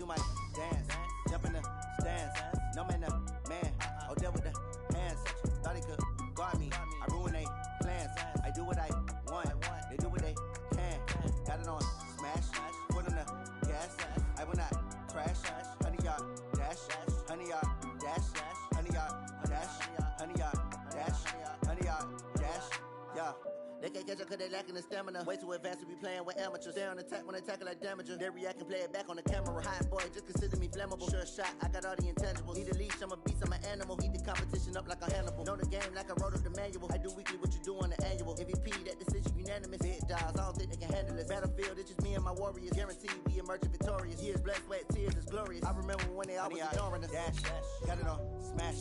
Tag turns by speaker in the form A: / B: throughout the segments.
A: do my dance, jump in the stands. No man, the man. Oh, deal with the hands. Thought he could guard me. I ruin they plans. I do what I want. They do what they can. Got it on smash. Put on the gas. I will not crash. 100-yard dash. 100-yard dash. 100-yard dash. 100-yard dash. 100-yard dash. Yeah. They can't catch up cause they lacking the stamina. Way too advanced to be playing with amateurs. Stay on attack when they tackle like damager. They react and play it back on the camera. Hot boy, just consider me flammable. Sure shot, I got all the intangibles. Need a leash, I'm a beast, I'm an animal. Heat the competition up like a Hannibal. Know the game like I wrote up the manual. I do weekly what you do on the annual. MVP, that decision unanimous. Hit dials, I don't think they can handle it. Battlefield, it's just me and my warriors. Guaranteed we emerging victorious. Years, blood, sweat, tears is glorious. I remember when they always ignoring us. Dash, got it on smash.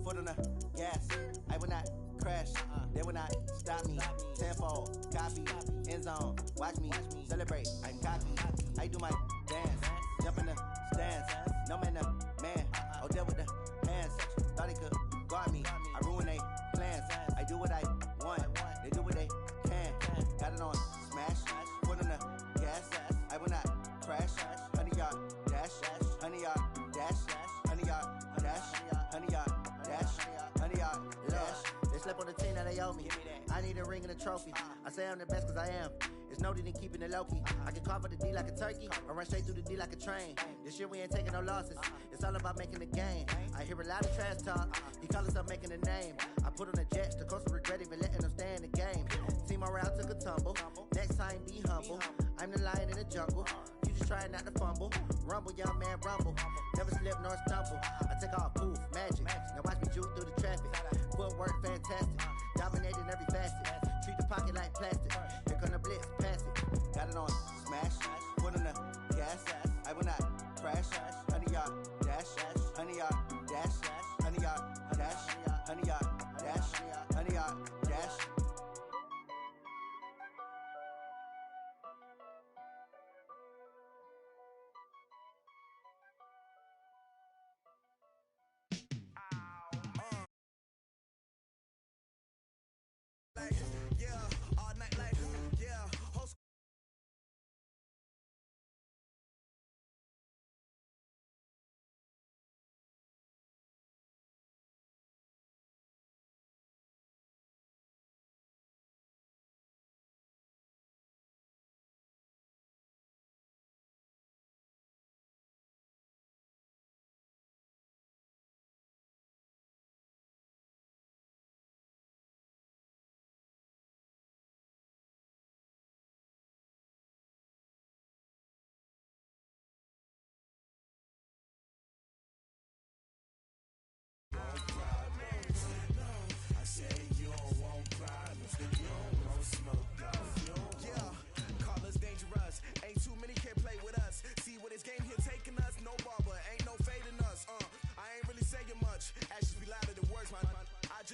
A: Foot on the gas. I will not crash. They will not stop me. Tenfold, copy, end zone. Watch me celebrate. I'm cocky. I do my dance. Jump in the stands. No man, the man. Oh, deal with the hands. Thought he could guard me. I ruin they plans. I do what I want. They do what they can. Got it on smash. Put on the gas. I will not crash. 100-yard dash. 100-yard dash. 100-yard dash. 100-yard dash. 100-yard dash. They slept on the team that they owe me. I need a ring and a trophy. I say I'm the best cause I am. It's noted in keeping it low-key. I can carve up the D like a turkey or run straight through the D like a train. This year we ain't taking no losses. It's all about making the game. I hear a lot of trash talk. He call himself making a name. I put on the Jets. The coach regret even letting them stay in the game. Team morale took a tumble. Next time be humble. I'm the lion in the jungle. You just trying not to fumble. Rumble, young man, rumble. Never slip nor stumble. I take off, poof, magic. Now watch me juke through the traffic. Footwork fantastic. Dominating every facet. Treat the pocket like plastic. Here come the blitz, pass it. Got it on smash. Put on the gas. I will not crash. 100-yard dash. 100-yard dash. 100-yard dash. 100-yard dash. 100-yard dash.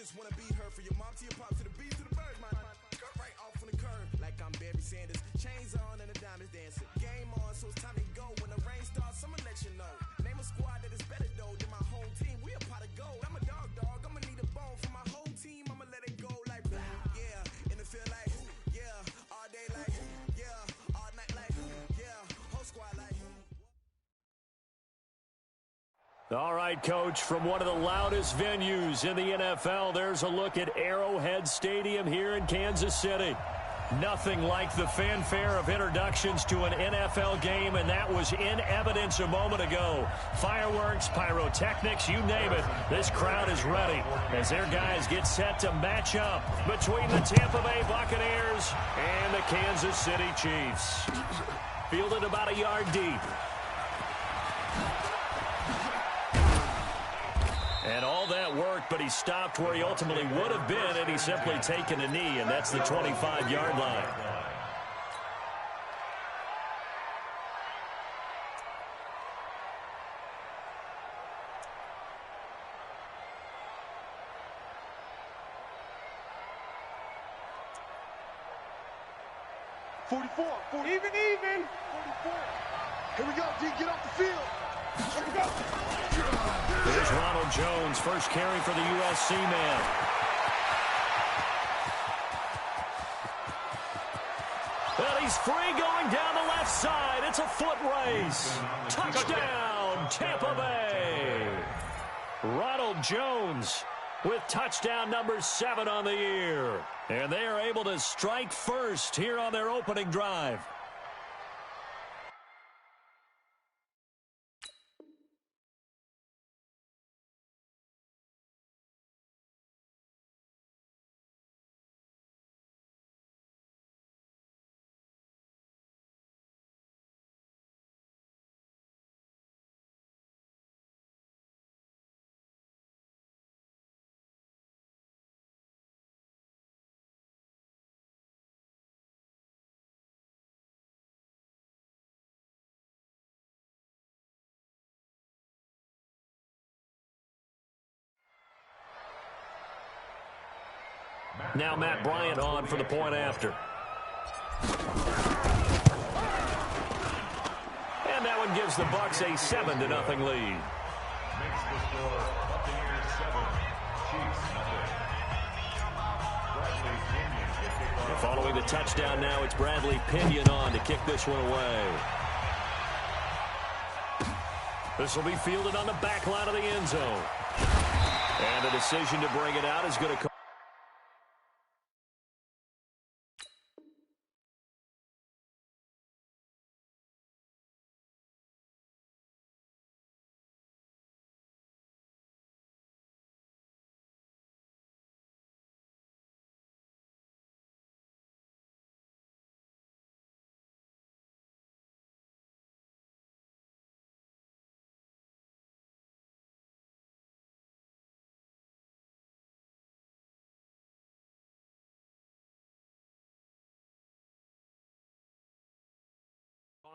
B: just wanna be her. For your mom to your pop to the beat to the birds, man. Cut right off on the curb like I'm Barry Sanders. Chains on and the diamonds dancing. Game on, so it's time to go. When the rain starts, I'ma let you know. Name a squad that is better though than my home team. We a pot of gold. I'm a dog. I'ma need a bone for my whole team. I'ma let it go like blah. Yeah, in the field like yeah, all day like yeah, all night like yeah, whole squad like.
C: All right, Coach, from one of the loudest venues in the NFL, there's a look at Arrowhead Stadium here in Kansas City. Nothing like the fanfare of introductions to an NFL game, and that was in evidence a moment ago. Fireworks, pyrotechnics, you name it. This crowd is ready as their guys get set to match up between the Tampa Bay Buccaneers and the Kansas City Chiefs. Fielded about a yard deep. And all that work, but he stopped where he ultimately would have been, and he's simply taken a knee, and that's the 25-yard line.
D: Even. 44. Here we go, D, get off the field. Here we go.
C: There's Ronald Jones, first carry for the USC man. Well, he's free going down the left side. It's a foot race. Touchdown, Tampa Bay. Ronald Jones with touchdown number 7 on the year. And they are able to strike first here on their opening drive. Now Matt Bryant on for the point after. And that one gives the Bucs a 7-0 lead.
E: Makes the score Buccaneers 7, Chiefs 0.
C: Following the touchdown now, it's Bradley Pinion on to kick this one away. This will be fielded on the back line of the end zone. And the decision to bring it out is going to come.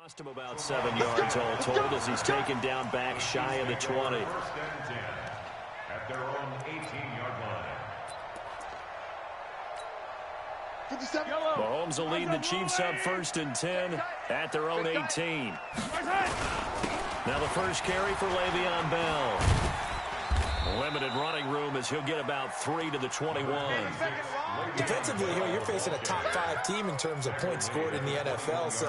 C: Cost him about 7 yards all told as he's taken down back shy of the 20.
E: First and 10 at their own 18-yard line.
C: Mahomes will lead the Chiefs up 1st and 10 at their own 18. Now the first carry for Le'Veon Bell. Limited running room as he'll get about 3 to the 21.
F: Defensively here, you're facing a top 5 team in terms of points scored in the NFL. So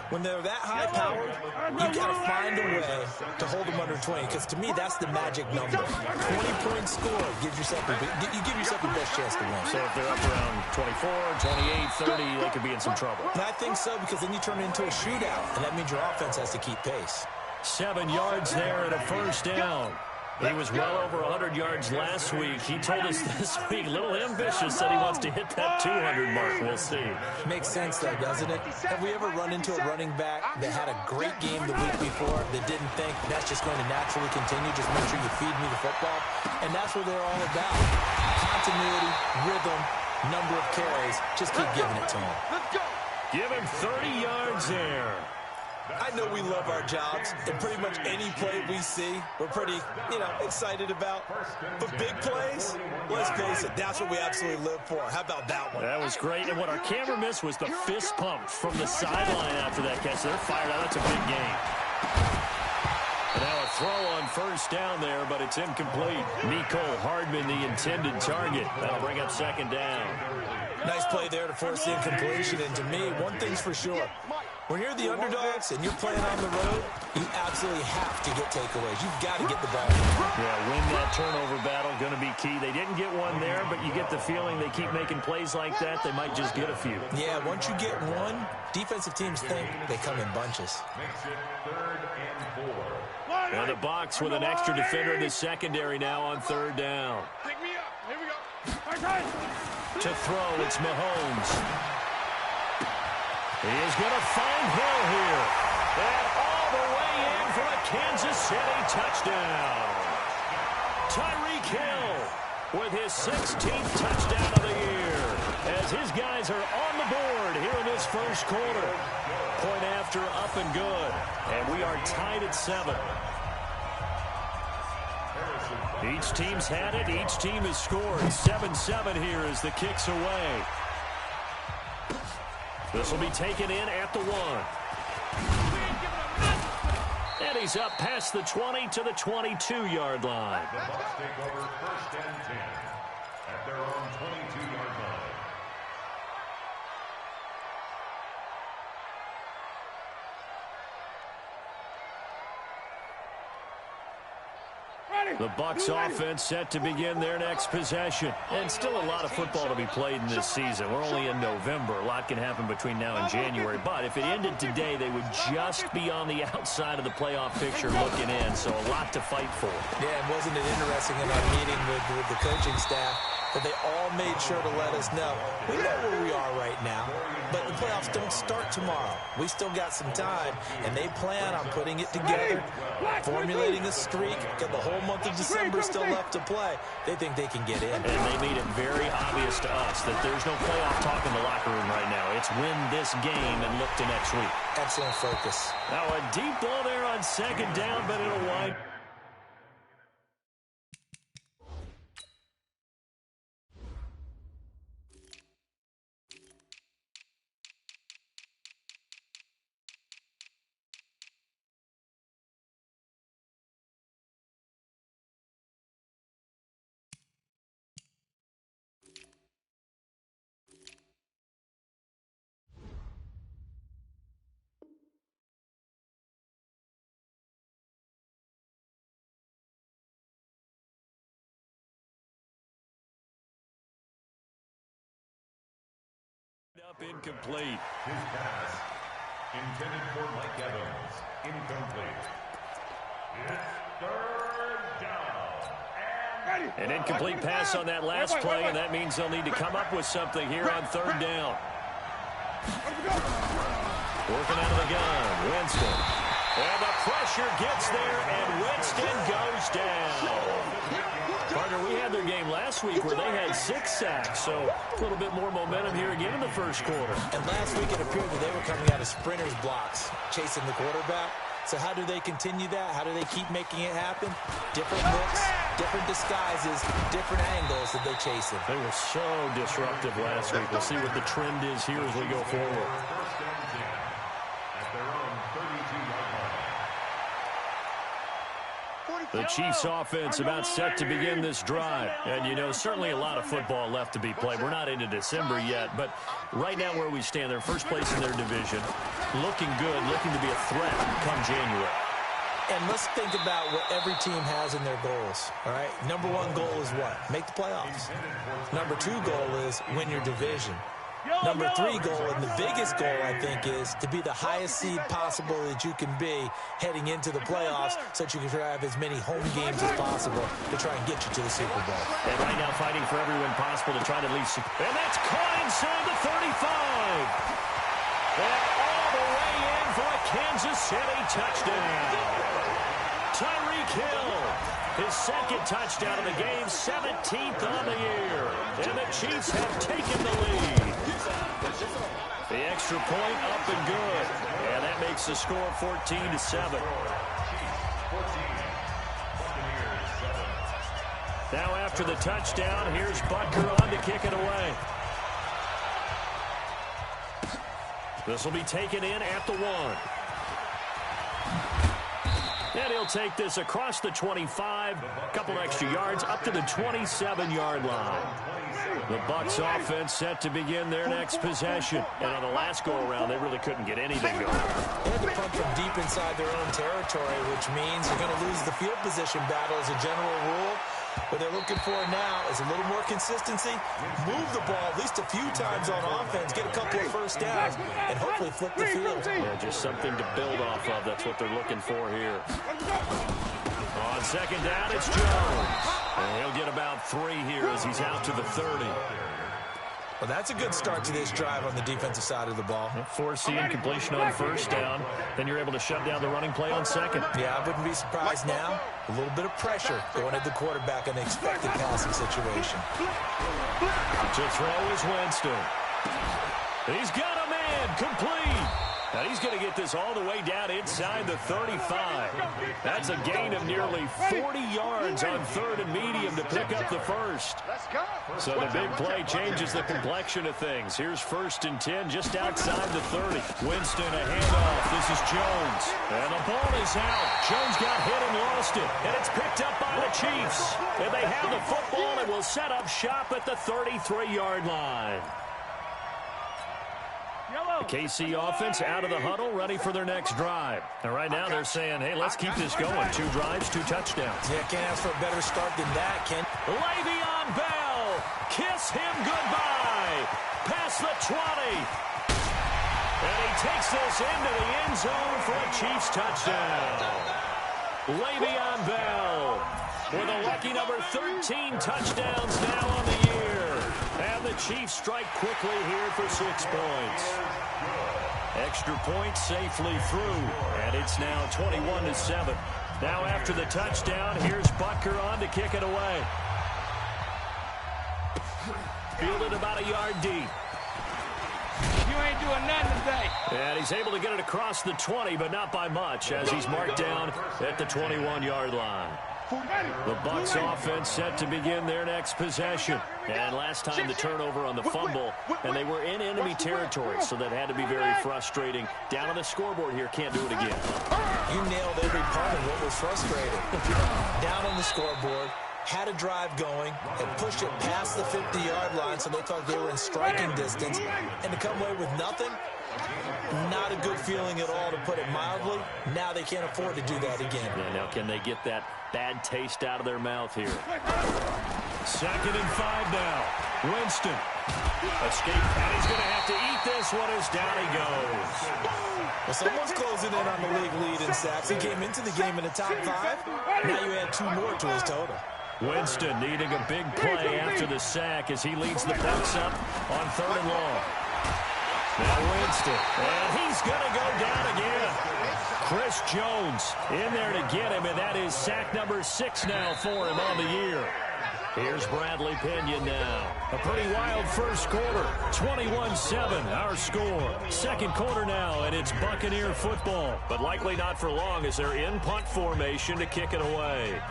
F: when they're that high-powered, you got to find a way to hold them under 20. Because to me, that's the magic number. 20 points scored gives yourself you give yourself the best chance to win.
C: So if they're up around 24, 28, 30, they could be in some trouble.
F: And I think so, because then you turn it into a shootout, and that means your offense has to keep pace.
C: 7 yards there and a first down. He was well over 100 yards last week. He told us this week, a little ambitious, said he wants to hit that 200 mark. We'll see.
F: Makes sense, though, doesn't it? Have we ever run into a running back that had a great game the week before that didn't think that's just going to naturally continue? Just make sure you feed me the football. And that's what they're all about. Continuity, rhythm, number of carries. Just keep giving it to him.
C: Give him 30 yards there.
F: I know we love our jobs, and pretty much any play we see, we're pretty, excited about. But big plays, let's face it, that's what we absolutely live for. How about that one?
C: That was great, and what our camera missed was the fist pump from the sideline after that catch. They're fired out. That's a big game. And now a throw on first down there, but it's incomplete. Mecole Hardman, the intended target. That'll bring up 2nd down.
F: Nice play there to force the incompletion, and to me, one thing's for sure. When you're the underdogs and you're playing on the road, you absolutely have to get takeaways. You've got to get the ball.
C: Yeah, win that turnover battle, going to be key. They didn't get one there, but you get the feeling they keep making plays like that, they might just get a few.
F: Yeah, once you get one, defensive teams think they come in bunches.
E: Makes it 3rd and 4.
C: And the Bucs with an extra defender in the secondary now on 3rd down.
D: Pick me up. Here we go.
C: To throw, it's Mahomes. He is going to find Hill here. And all the way in for a Kansas City touchdown. Tyreek Hill with his 16th touchdown of the year. As his guys are on the board here in this first quarter. Point after up and good. And we are tied at 7. Each team's had it. Each team has scored. 7-7 here as the kick's away. This will be taken in at the 1. And he's up past the 20 to the 22-yard line.
E: The Bucs take over 1st and 10 at their own 22-yard line.
C: The Bucs offense set to begin their next possession. And still a lot of football to be played in this season. We're only in November. A lot can happen between now and January. But if it ended today, they would just be on the outside of the playoff picture looking in. So a lot to fight for.
F: Yeah, and wasn't it interesting in our meeting with the coaching staff that they all made sure to let us know we know where we are right now, but the playoffs don't start tomorrow. We still got some time, and they plan on putting it together, formulating a streak, got the whole month of December still left to play. They think they can get in.
C: And they made it very obvious to us that there's no playoff talk in the locker room right now. It's win this game and look to next week.
F: Excellent focus.
C: Now a deep ball there on second down, but it'll wind. Up incomplete.
E: His pass intended for Mike Evans. Incomplete. It's third down.
C: An incomplete pass on that last play, and that means they'll need to come up with something here on third down. Working out of the gun, Winston. And the pressure gets there, and Winston goes down. Partner, we had their game last week where they had 6 sacks, so a little bit more momentum here again in the first quarter.
F: And last week it appeared that they were coming out of sprinters blocks, chasing the quarterback. So how do they continue that? How do they keep making it happen? Different looks, different disguises, different angles that they chase him.
C: They were so disruptive last week. We'll see what the trend is here as we go forward.
E: First and 10 at their own 32-yard line.
C: The Chiefs offense about set to begin this drive. And, you know, certainly a lot of football left to be played. We're not into December yet, but right now where we stand, they're first place in their division. Looking good, looking to be a threat come January.
F: And let's think about what every team has in their goals, all right? Number 1 goal is what? Make the playoffs. Number 2 goal is win your division. Number 3 goal, and the biggest goal, I think, is to be the highest seed possible that you can be heading into the playoffs so that you can have as many home games as possible to try and get you to the Super Bowl.
C: And right now fighting for every win possible to try to at least... And that's caught inside the 35. And all the way in for a Kansas City touchdown. Tyreek Hill, his second touchdown of the game, 17th on the year. And the Chiefs have taken the lead. The extra point up and good. And that makes the score 14-7. Now after the touchdown, here's Butker on to kick it away. This will be taken in at the 1. And he'll take this across the 25, a couple extra yards, up to the 27-yard line. The Bucs offense set to begin their next possession. And on the last go-around, they really couldn't get anything going.
F: They had to punt from deep inside their own territory, which means you're going to lose the field position battle as a general rule. What they're looking for now is a little more consistency, move the ball at least a few times on offense, get a couple of first downs, and hopefully flip the field.
C: Yeah, just something to build off of. That's what they're looking for here. On second down, it's Jones. And he'll get about 3 here as he's out to the 30.
F: Well, that's a good start to this drive on the defensive side of the ball.
C: Forcing incompletion on first down. Then you're able to shut down the running play on second.
F: Yeah, I wouldn't be surprised now. A little bit of pressure going at the quarterback in the expected passing situation.
C: To throw is Winston. He's got a man complete. And he's going to get this all the way down inside the 35. That's a gain of nearly 40 yards on third and medium to pick up the first. So the big play changes the complexion of things. Here's 1st and 10 just outside the 30. Winston a handoff. This is Jones. And the ball is out. Jones got hit and lost it. And it's picked up by the Chiefs. And they have the football and will set up shop at the 33-yard line. The KC offense out of the huddle, ready for their next drive. And right now they're saying, hey, let's keep this going. 2 drives, 2 touchdowns.
F: Yeah, can't ask for a better start than that, Ken.
C: Le'Veon Bell, kiss him goodbye. Past the 20. And he takes this into the end zone for a Chiefs touchdown. Le'Veon Bell with a lucky number 13 touchdowns now on the year. And the Chiefs strike quickly here for 6 points. Extra point safely through, and it's now 21-7. Now after the touchdown, here's Butker on to kick it away. Fielded about a yard deep.
G: You ain't doing nothing today.
C: And he's able to get it across the 20, but not by much, as he's marked down at the 21-yard line. The Bucs offense set to begin their next possession. And last time the turnover on the fumble, and they were in enemy territory, so that had to be very frustrating. Down on the scoreboard here, can't do it again.
F: You nailed every part of what was frustrating. Down on the scoreboard, had a drive going, and pushed it past the 50-yard line so they thought they were in striking distance, and to come away with nothing, not a good feeling at all, to put it mildly. Now they can't afford to do that again.
C: Yeah, now can they get that bad taste out of their mouth here? 2nd and 5 now. Winston. Escape, and he's going to have to eat this one as down he goes.
F: Well, someone's closing in on the league lead in sacks. He came into the game in the top 5. Now you add 2 more to his total.
C: Winston needing a big play after the sack as he leads the Bucs up on 3rd and long. Now Winston, and he's going to go down again. Chris Jones in there to get him, and that is sack number 6 now for him on the year. Here's Bradley Pinion now. A pretty wild first quarter. 21-7, our score. Second quarter now, and it's Buccaneer football. But likely not for long as they're in punt formation to kick it away.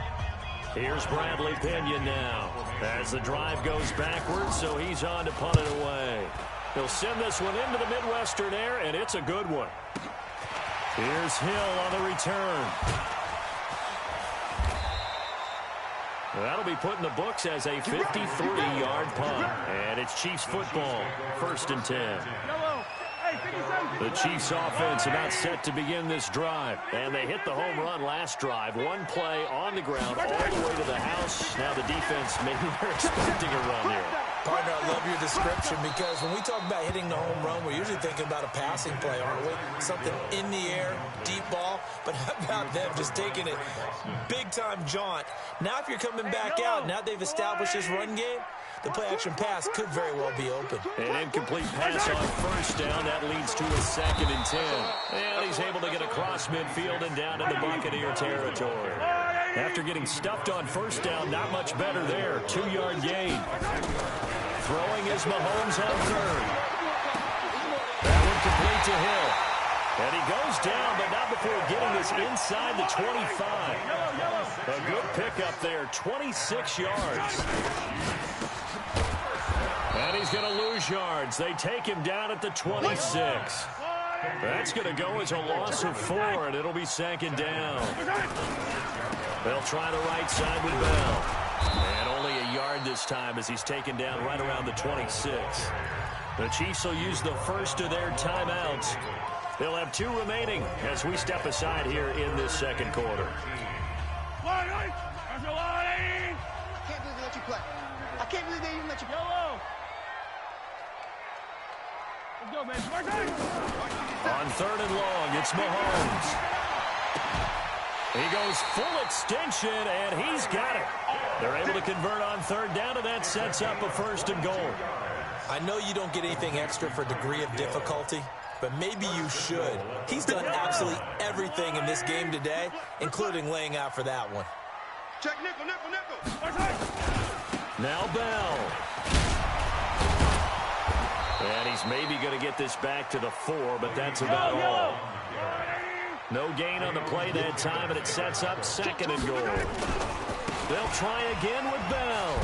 C: Here's Bradley Pinion now as the drive goes backwards, so he's on to punt it away. He'll send this one into the Midwestern air, and it's a good one. Here's Hill on the return. That'll be put in the books as a 53-yard punt. And it's Chiefs football, 1st and 10. The Chiefs offense about set to begin this drive. And they hit the home run last drive. 1 play on the ground all the way to the house. Now the defense, maybe they're expecting a run here.
F: Partner, I love your description, because when we talk about hitting the home run, we're usually thinking about a passing play, aren't we? Something in the air, deep ball. But how about them just taking it big-time jaunt? Now if you're coming back out, now they've established this run game, the play-action pass could very well be open.
C: An incomplete pass on 1st down. That leads to a 2nd and 10. And he's able to get across midfield and down into Buccaneer territory. After getting stuffed on 1st down, not much better there. 2-yard gain. Throwing is Mahomes on 3rd. That one complete to Hill. And he goes down, but not before getting this inside the 25. A good pickup there, 26 yards. And he's going to lose yards. They take him down at the 26. That's going to go as a loss of 4, and it'll be 2nd down. They'll try the right side with Bell. And only a yard this time as he's taken down right around the 26. The Chiefs will use the first of their timeouts. They'll have 2 remaining as we step aside here in this 2nd quarter.
G: Can't believe they let you play. I can't believe they even let you play. Let's go, man.
C: On 3rd and long, it's Mahomes. He goes full extension, and he's got it. They're able to convert on 3rd down, and that sets up a 1st and goal.
F: I know you don't get anything extra for degree of difficulty, but maybe you should. He's done absolutely everything in this game today, including laying out for that one.
D: Check nickel.
C: Now Bell. And he's maybe going to get this back to the 4, but that's about all. No gain on the play that time, and it sets up 2nd and goal. They'll try again with Bell.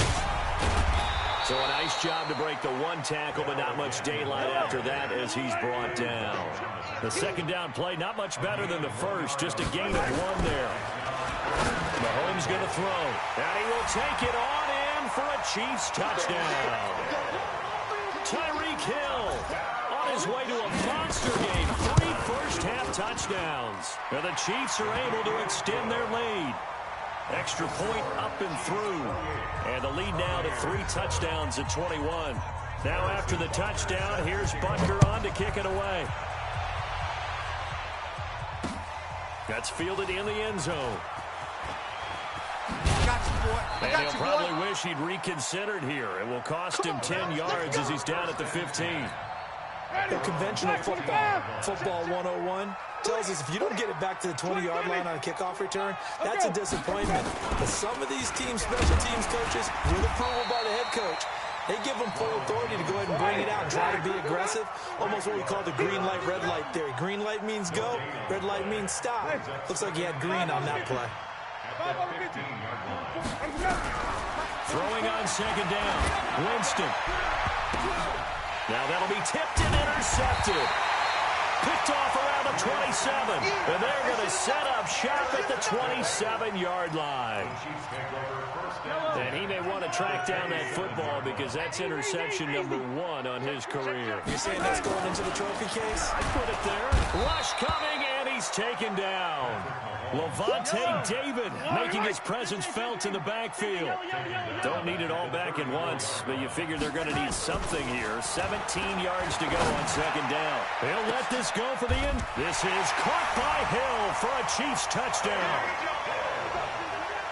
C: So a nice job to break the 1 tackle, but not much daylight after that as he's brought down. The 2nd down play, not much better than the first, just a gain of 1 there. Mahomes going to throw, and he will take it on in for a Chiefs touchdown. Tyreek Hill on his way to a monster game. 3 first-half touchdowns. And the Chiefs are able to extend their lead. Extra point up and through. And the lead now to 3 touchdowns at 21. Now after the touchdown, here's Butker on to kick it away. That's fielded in the end zone. And he'll probably wish he'd reconsidered here. It will cost him 10 yards as he's down at the 15.
F: The conventional football 101 tells us if you don't get it back to the 20-yard line on a kickoff return, that's a disappointment. But some of these teams, special teams coaches, with approval by the head coach, they give them full authority to go ahead and bring it out and try to be aggressive. Almost what we call the green light, red light theory. Green light means go, red light means stop. Looks like he had green on that play.
C: Throwing on second down. Winston. Now that'll be tipped and intercepted. Picked off around the 27. And they're going to set up shop at the 27-yard line. And he may want to track down that football because that's interception number 1 on his career.
F: You're saying that's going into the trophy case?
C: I put it there. Rush coming, and he's taken down. Levante David making his presence felt in the backfield. Don't need it all back at once, but you figure they're going to need something here. 17 yards to go on second down. He'll let this go for the end. This is caught by Hill for a Chiefs touchdown.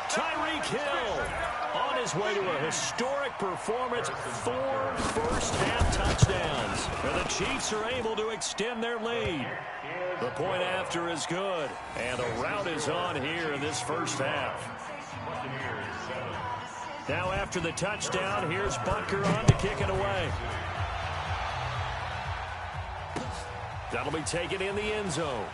C: Tyreek Hill on his way to a historic performance. 4 first-half touchdowns. And the Chiefs are able to extend their lead. The point after is good. And the route is on here in this first half. Now after the touchdown, here's Butker on to kick it away. That'll be taken in the end zone.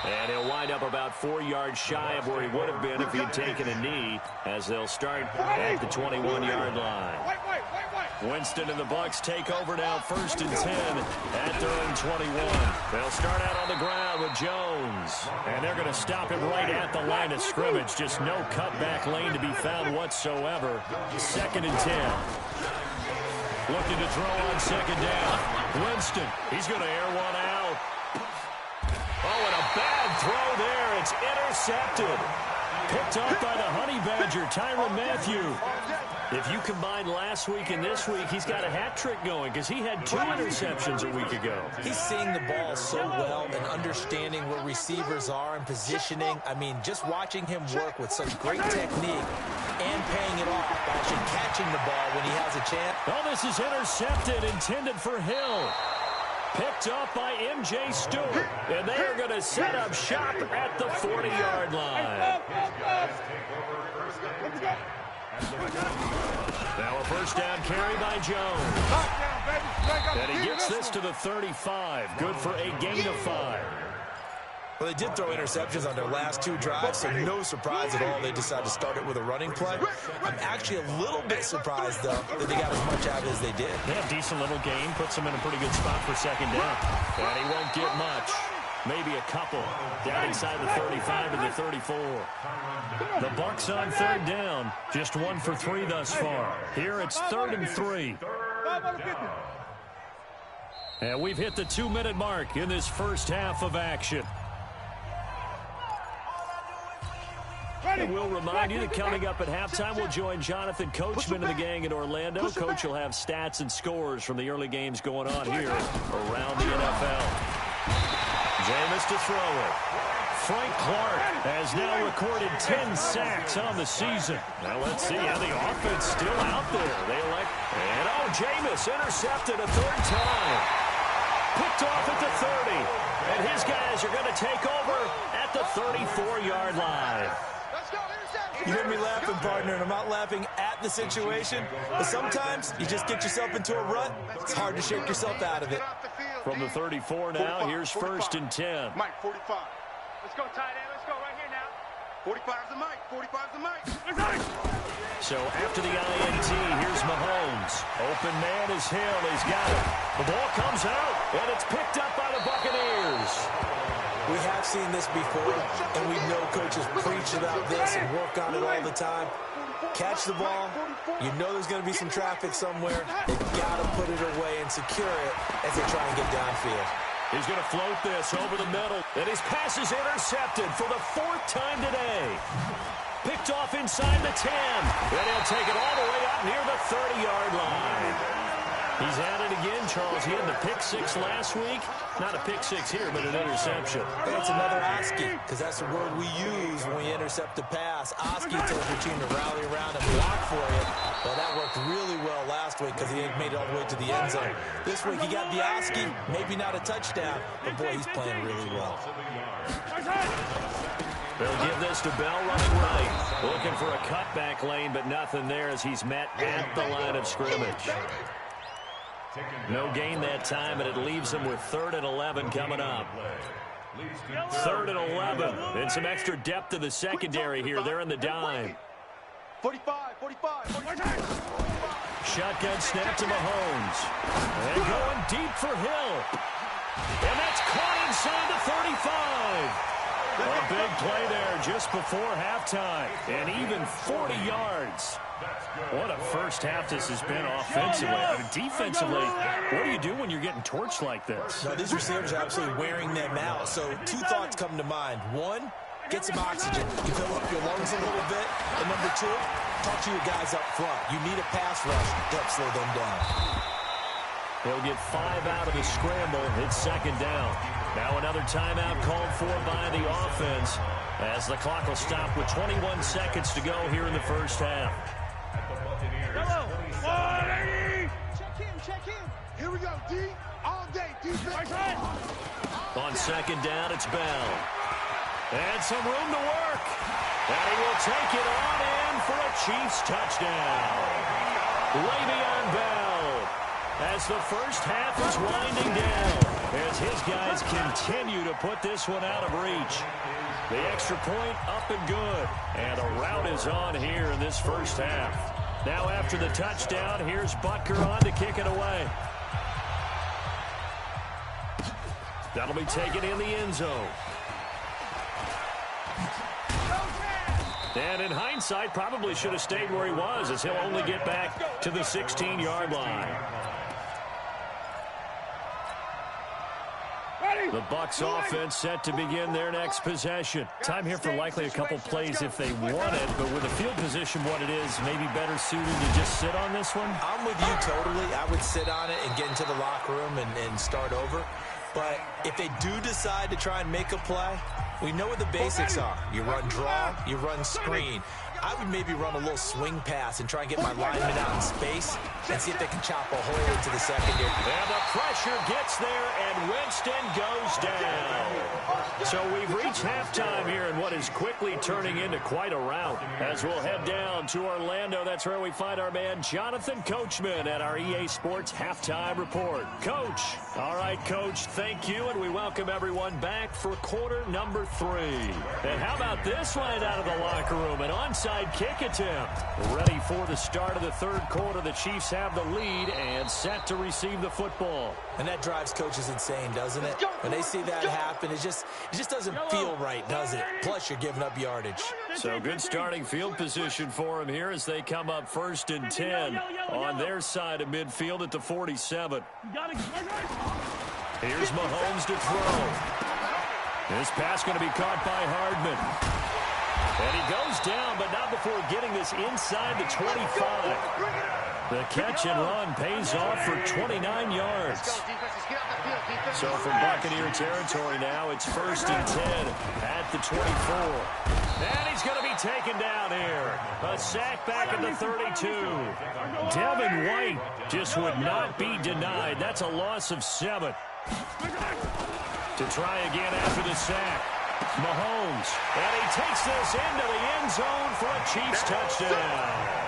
C: And he'll wind up about 4 yards shy of where he would have been if he had taken a knee, as they'll start at the 21-yard line. Winston and the Bucs take over now, 1st and 10 at their own 21. They'll start out on the ground with Jones. And they're going to stop him right at the line of scrimmage. Just no cutback lane to be found whatsoever. 2nd and 10. Looking to throw on second down. Winston, he's going to air one out. Oh, and a bad throw there. It's intercepted. Picked off by the Honey Badger, Tyrann Mathieu. If you combine last week and this week, he's got a hat trick going because he had 2 interceptions a week ago.
F: He's seeing the ball so well and understanding where receivers are and positioning. I mean, just watching him work with such great technique and paying it off by actually catching the ball when he has a chance.
C: Oh, this is intercepted, intended for Hill. Picked up by M.J. Stewart. And they are going to set up shop at the 40-yard line. Now a first down carry by Jones. And he gets this to the 35. Good for a gain of 5.
F: Well, they did throw interceptions on their last 2 drives, so no surprise at all they decided to start it with a running play. I'm actually a little bit surprised, though, that they got as much out as they did.
C: Yeah, decent little game. Puts them in a pretty good spot for second down. And he won't get much. Maybe a couple. Down inside the 35 to the 34. The Bucs on 3rd down. Just 1 for 3 thus far. Here it's 3rd and 3. And we've hit the 2-minute mark in this first half of action. And we'll remind you that coming up at halftime, we'll join Jonathan Coachman and the gang in Orlando. Coach will have stats and scores from the early games going on here around the NFL. Jameis to throw it. Frank Clark has now recorded 10 sacks on the season. Now let's see how the offense still out there. They elect, and Jameis intercepted a 3rd time. Picked off at the 30. And his guys are going to take over at the 34-yard line.
F: You hear me laughing, partner, and I'm not laughing at the situation, but sometimes you just get yourself into a rut. It's hard to shake yourself out of it.
C: From the 34 now, here's 1st and 10.
D: Mike, 45.
G: Let's go, tight end. Let's go right here now.
D: 45's the Mike. 45's the Mike.
C: So after the INT, here's Mahomes. Open man is Hill. He's got it. The ball comes out, and it's picked up by the Buccaneers.
F: We have seen this before, and we know coaches preach about this and work on it all the time. catch the ball. You know there's going to be some traffic somewhere. They've got to put it away and secure it as they try and get downfield.
C: He's going to float this over the middle. And his pass is intercepted for the 4th time today. Picked off inside the 10. Then he'll take it all the way out near the 30-yard line. He's at it again, Charles. He had the pick 6 last week. Not a pick 6 here, but an interception.
F: That's another ASCII, because that's the word we use when we intercept a pass. ASCII tells your team to rally around and block for you. Well, that worked really well last week because he made it all the way to the end zone. This week he got the ASCII, maybe not a touchdown, but boy, he's playing really well.
C: They'll give this to Bell running right. Looking for a cutback lane, but nothing there as he's met at the line of scrimmage. No gain that time, and it leaves him with 3rd and 11 coming up. 3rd and 11. And some extra depth to the secondary here. They're in the dime.
D: 45.
C: Shotgun snap to Mahomes. And going deep for Hill. And that's caught inside the 35. A big play there just before halftime. And even 40 yards. What a first half this has been offensively. I mean, defensively, what do you do when you're getting torched like this?
F: No, these receivers are absolutely wearing them out. So 2 thoughts come to mind. 1, get some oxygen. You fill up your lungs a little bit. And number 2, talk to your guys up front. You need a pass rush to help slow them down.
C: He'll get 5 out of the scramble. It's 2nd down. Now another timeout called for by the offense as the clock will stop with 21 seconds to go here in the first half.
D: Check in. Here we go, D. All day, defense.
C: On 2nd down, it's Bell. And some room to work. And he will take it on in for a Chiefs touchdown. Le'Veon Bell. As the first half is winding down, as his guys continue to put this one out of reach. The extra point up and good. And the route is on here in this first half. Now after the touchdown, here's Butker on to kick it away. That'll be taken in the end zone. And in hindsight, probably should have stayed where he was, as he'll only get back to the 16-yard line. The Bucs offense set to begin their next possession. Time here for likely a couple plays if they want it, but with the field position what it is, maybe better suited to just sit on this one?
F: I'm with you totally. I would sit on it and get into the locker room and start over. But if they do decide to try and make a play, we know what the basics are. You run draw, you run screen. I would maybe run a little swing pass and try and get my linemen out in space and see if they can chop a hole into the secondary.
C: And the pressure gets there, and Winston goes down. So we've reached halftime here in what is quickly turning into quite a rout. As we'll head down to Orlando, that's where we find our man Jonathan Coachman at our EA Sports Halftime Report. Coach. All right, Coach, thank you, and we welcome everyone back for quarter number 3. And how about this right out of the locker room? An onside kick attempt. Ready for the start of the 3rd quarter. The Chiefs have the lead and set to receive the football.
F: And that drives coaches insane, doesn't it? When they see that happen, it just doesn't feel right, does it? Plus, you're giving up yardage.
C: So good starting field position for him here as they come up 1st and 10 on their side of midfield at the 47. Here's Mahomes to throw. This pass going to be caught by Hardman. And he goes down, but not before getting this inside the 25. The catch and run pays off for 29 yards. So from Buccaneer territory now, it's 1st and 10 at the 24. And he's going to be taken down here. A sack back at the 32. Devin White just would not be denied. That's a loss of 7. To try again after the sack. Mahomes. And he takes this into the end zone for a Chiefs touchdown.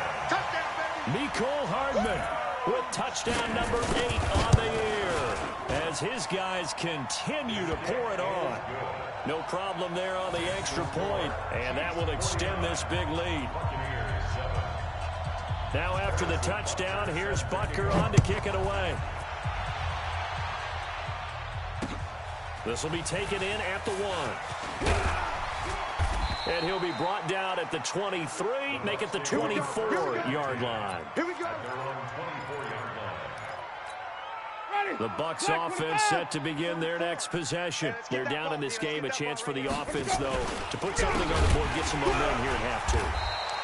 C: Mecole Hardman with touchdown number 8 on the year as his guys continue to pour it on. No problem there on the extra point, and that will extend this big lead. Now after the touchdown, here's Butker on to kick it away. This will be taken in at the 1. And he'll be brought down at the 23, make it the 24-yard line.
D: Here we go.
C: The Bucs offense set to begin their next possession. They're down in this game. A chance for the offense, though, to put something on the board, get some momentum here at half 2.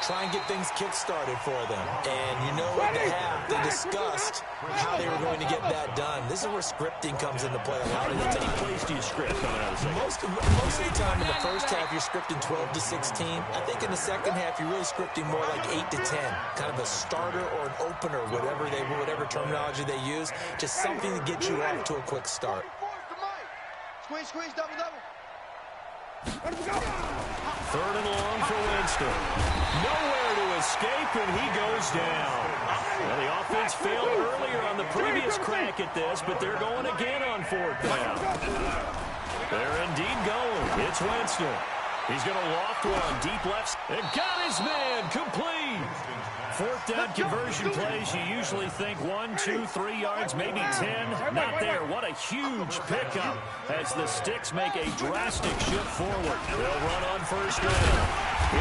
F: Try and get things kick-started for them. And you know at the half, they discussed how they were going to get that done. This is where scripting comes into play a lot of the time.
C: How many plays do you script coming out of the second?
F: Most of the time in the first half, you're scripting 12 to 16. I think in the second half, you're really scripting more like 8 to 10. Kind of a starter or an opener, whatever terminology they use. Just something to get you off to a quick start.
D: Squeeze, squeeze, double, double.
C: Third and long for Winston. Nowhere to escape, and he goes down. Well, the offense failed earlier on the previous crack at this, but they're going again on 4th down. They're indeed going. It's Winston. He's going to loft one deep left. And got his man complete. 4th down conversion plays, you usually think 1, 2, 3 yards, maybe 10. Not there. What a huge pickup as the Sticks make a drastic shift forward. They'll run on 1st down.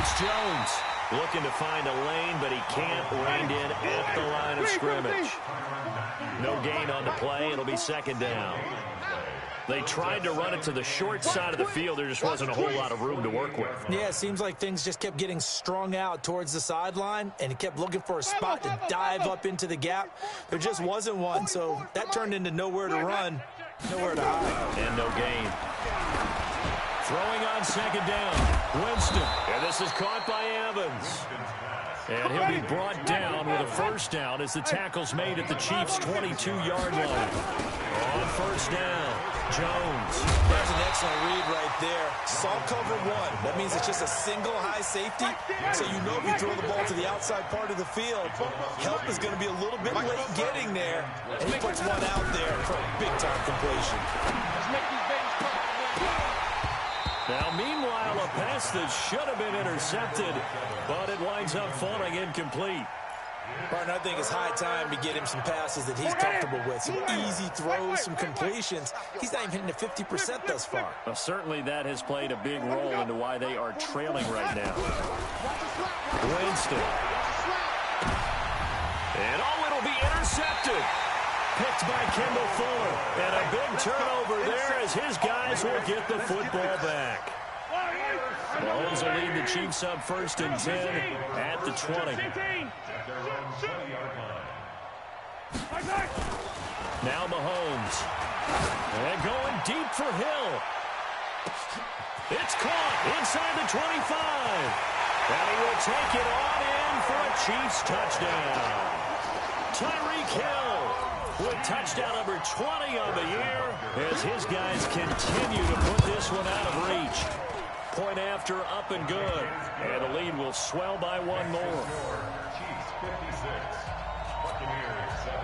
C: It's Jones looking to find a lane, but he can't. Reined in at the line of scrimmage. No gain on the play. It'll be 2nd down. They tried to run it to the short side of the field. There just wasn't a whole lot of room to work with.
F: Yeah, it seems like things just kept getting strung out towards the sideline, and he kept looking for a spot to dive up into the gap. There just wasn't one, so that turned into nowhere to run, nowhere to hide.
C: And no gain. Throwing on 2nd down. Winston. And this is caught by Evans. And he'll be brought down with a 1st down as the tackle's made at the Chiefs' 22-yard line. On 1st down, Jones.
F: That's an excellent read right there. Saw cover 1. That means it's just a single high safety. So you know if you throw the ball to the outside part of the field, help is going to be a little bit late getting there. And he puts one out there for a big-time completion.
C: Now, meanwhile, a pass that should have been intercepted, but it winds up falling incomplete.
F: Partner, I think it's high time to get him some passes that he's comfortable with. Some easy throws, some completions. He's not even hitting the 50% thus far.
C: Well, certainly that has played a big role into why they are trailing right now. Winston. And it'll be intercepted. Picked by Kendall Fuller. And a big turnover there as his guys will get the football back. Mahomes will lead the Chiefs up 1st and 10 at the 20. Now Mahomes. And going deep for Hill. It's caught inside the 25. And he will take it on in for a Chiefs touchdown. Tyreek Hill with touchdown number 20 on the year as his guys continue to put this one out of reach. Point after, up and good. And the lead will swell by 1 more.
E: Chiefs 56, Buccaneers 7.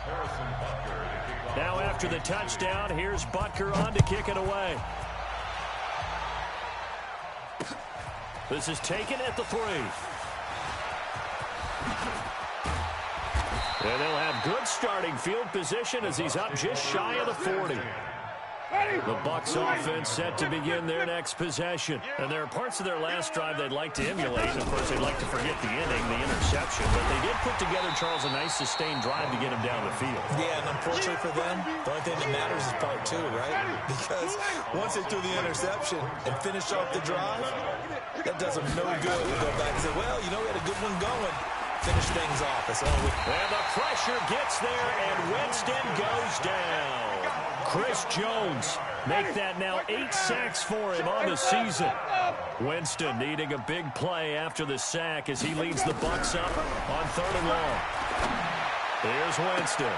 E: Harrison Butker to kick off.
C: Now after the touchdown, here's Butker on to kick it away. This is taken at the 3. And they'll have good starting field position as he's up just shy of the 40. The Bucs offense set to begin their next possession. And there are parts of their last drive they'd like to emulate. Of course, they'd like to forget the inning, the interception. But they did put together, Charles, a nice sustained drive to get him down the field.
F: Yeah, and unfortunately for them, the only thing that matters is part 2, right? Because once they threw the interception and finished off the drive, that does them no good to go back and say, well, you know, we had a good one going. Finish things off.
C: And the pressure gets there, and Winston goes down. Chris Jones make that now 8 sacks for him on the season. Winston needing a big play after the sack as he leads the Bucs up on 3rd and long. Here's Winston.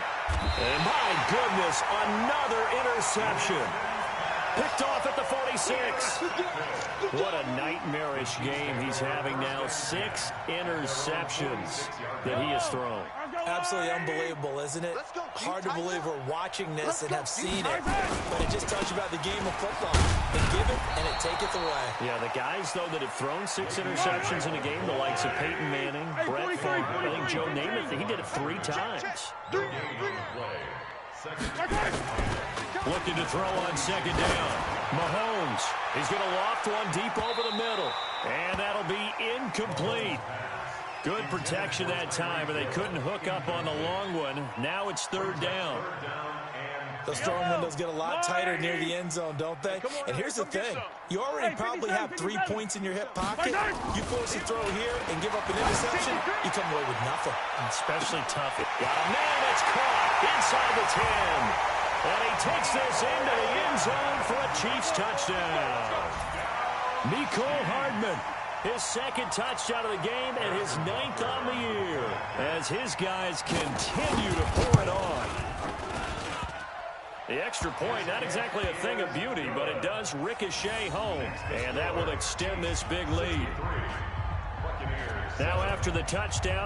C: And my goodness, another interception. Picked off at the 46. What a nightmarish game he's having now. 6 interceptions that he has thrown.
F: Absolutely unbelievable, isn't it? Hard to believe we're watching this and have seen it. But it just tells you about the game of football. They give it and it taketh away.
C: Yeah, the guys, though, that have thrown 6 interceptions in a game, the likes of Peyton Manning, Brett Favre, I think Joe Namath, he did it 3 times. Looking to throw on 2nd down. Mahomes, he's going to loft one deep over the middle. And that'll be incomplete. Good protection that time, but they couldn't hook up on the long one. Now it's third down.
F: Those throwing windows get a lot tighter near the end zone, don't they? And here's the thing. You already probably have 3 points in your hip pocket. You force a throw here and give up an interception, you come away with nothing.
C: Especially tough. Got a man that's caught inside the 10. And he takes this into the end zone for a Chiefs touchdown. Mecole Hardman, his second touchdown of the game and his 9th on the year, as his guys continue to pour it on. The extra point, not exactly a thing of beauty, but it does ricochet home, and that will extend this big lead. Now after the touchdown,